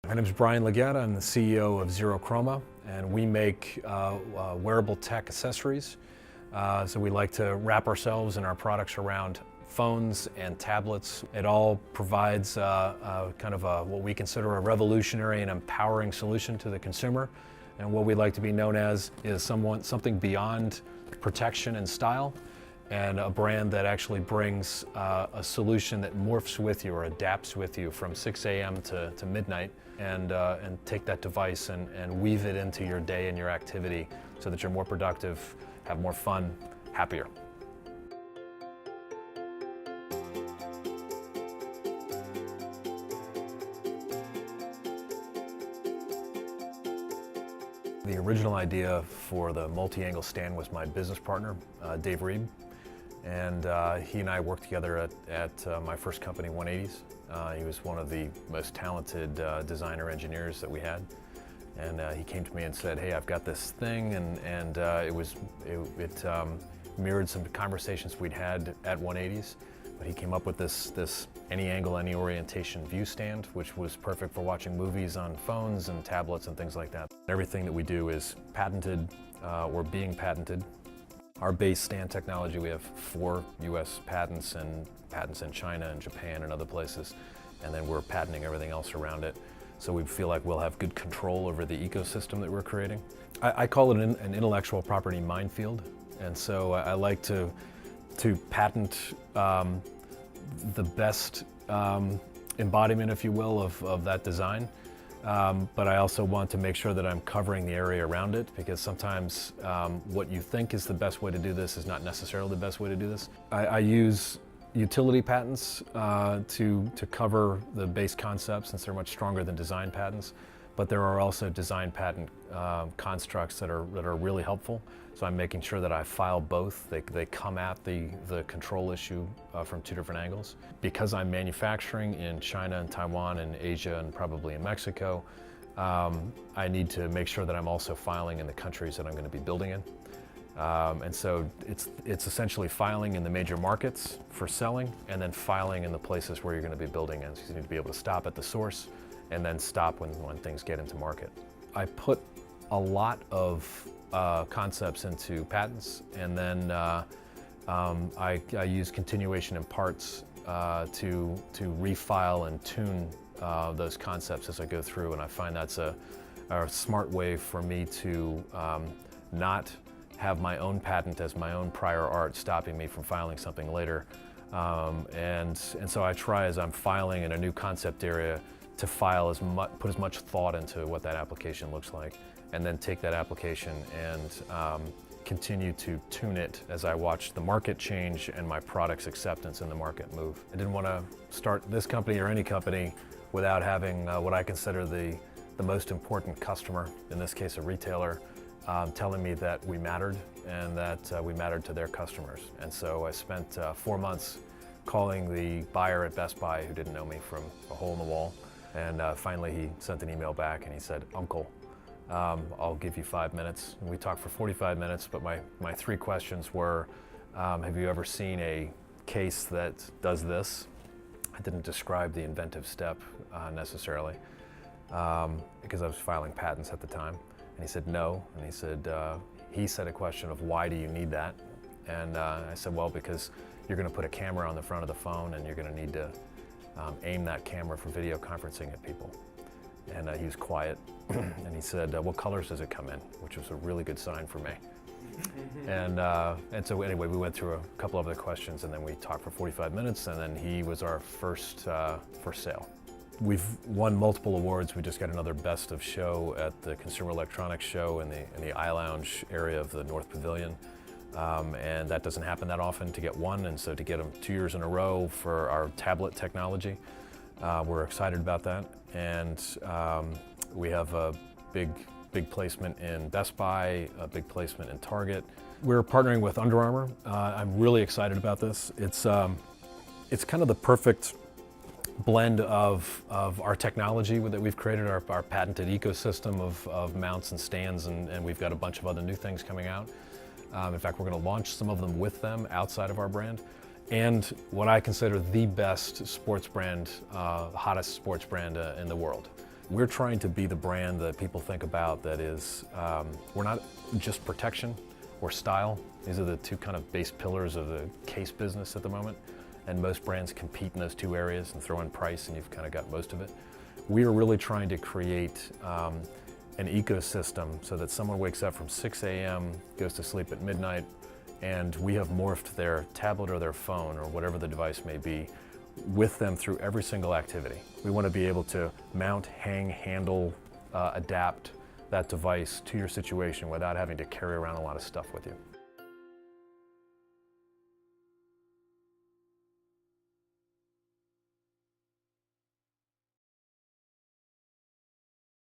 My name is Brian LeGette. I'm the CEO of ZeroChroma, and we make wearable tech accessories. So we like to wrap ourselves and our products around phones and tablets. It all provides what we consider a revolutionary and empowering solution to the consumer. And what we like to be known as is something beyond protection and style, and a brand that actually brings a solution that morphs with you or adapts with you from 6 a.m. to midnight, and take that device and weave it into your day and your activity so that you're more productive, have more fun, happier. The original idea for the multi-angle stand was my business partner, Dave Reed. And he and I worked together at my first company, 180s. He was one of the most talented designer engineers that we had. And he came to me and said, hey, I've got this thing, and it mirrored some conversations we'd had at 180s. But he came up with this any angle, any orientation view stand, which was perfect for watching movies on phones and tablets and things like that. Everything that we do is patented or being patented. Our base stand technology, we have 4 US patents and patents in China and Japan and other places. And then we're patenting everything else around it. So we feel like we'll have good control over the ecosystem that we're creating. I call it an intellectual property minefield. And so I like to patent the best embodiment, if you will, of that design. But I also want to make sure that I'm covering the area around it, because sometimes what you think is the best way to do this is not necessarily the best way to do this. I use utility patents to cover the base concepts, since they're much stronger than design patents. But there are also design patent constructs that are really helpful. So I'm making sure that I file both. They come at the control issue from 2 different angles. Because I'm manufacturing in China and Taiwan and Asia and probably in Mexico, I need to make sure that I'm also filing in the countries that I'm going to be building in. And so it's essentially filing in the major markets for selling, and then filing in the places where you're going to be building in. So you need to be able to stop at the source and then stop when things get into market. I put a lot of concepts into patents, and then I use continuation in parts to refile and tune those concepts as I go through, and I find that's a smart way for me to not have my own patent as my own prior art stopping me from filing something later. And so I try, as I'm filing in a new concept area, to file put as much thought into what that application looks like, and then take that application and continue to tune it as I watch the market change and my product's acceptance in the market move. I didn't want to start this company or any company without having what I consider the most important customer, in this case a retailer, telling me that we mattered and that we mattered to their customers. And so I spent 4 months calling the buyer at Best Buy who didn't know me from a hole in the wall. And finally he sent an email back and he said, "Uncle, I'll give you 5 minutes." And we talked for 45 minutes, but my 3 questions were, have you ever seen a case that does this? I didn't describe the inventive step necessarily, because I was filing patents at the time. And he said no, and he said a question of, why do you need that? And I said, well, because you're going to put a camera on the front of the phone, and you're going to need to aim that camera for video conferencing at people. And he was quiet, and he said, what colors does it come in? Which was a really good sign for me. And so anyway, we went through a couple of other questions, and then we talked for 45 minutes, and then he was our first sale. We've won multiple awards. We just got another Best of Show at the Consumer Electronics Show in the iLounge area of the North Pavilion. And that doesn't happen that often to get one, and so to get them 2 years in a row for our tablet technology, we're excited about that. And we have a big placement in Best Buy, a big placement in Target. We're partnering with Under Armour. I'm really excited about this. It's kind of the perfect blend of our technology that we've created, our patented ecosystem of mounts and stands, and we've got a bunch of other new things coming out. In fact, we're going to launch some of them with them outside of our brand. And what I consider the best sports brand, hottest sports brand in the world. We're trying to be the brand that people think about that is, we're not just protection or style. These are the two kind of base pillars of the case business at the moment. And most brands compete in those two areas and throw in price and you've kind of got most of it. We are really trying to create an ecosystem so that someone wakes up from 6 a.m., goes to sleep at midnight, and we have morphed their tablet or their phone or whatever the device may be with them through every single activity. We want to be able to mount, hang, handle, adapt that device to your situation without having to carry around a lot of stuff with you.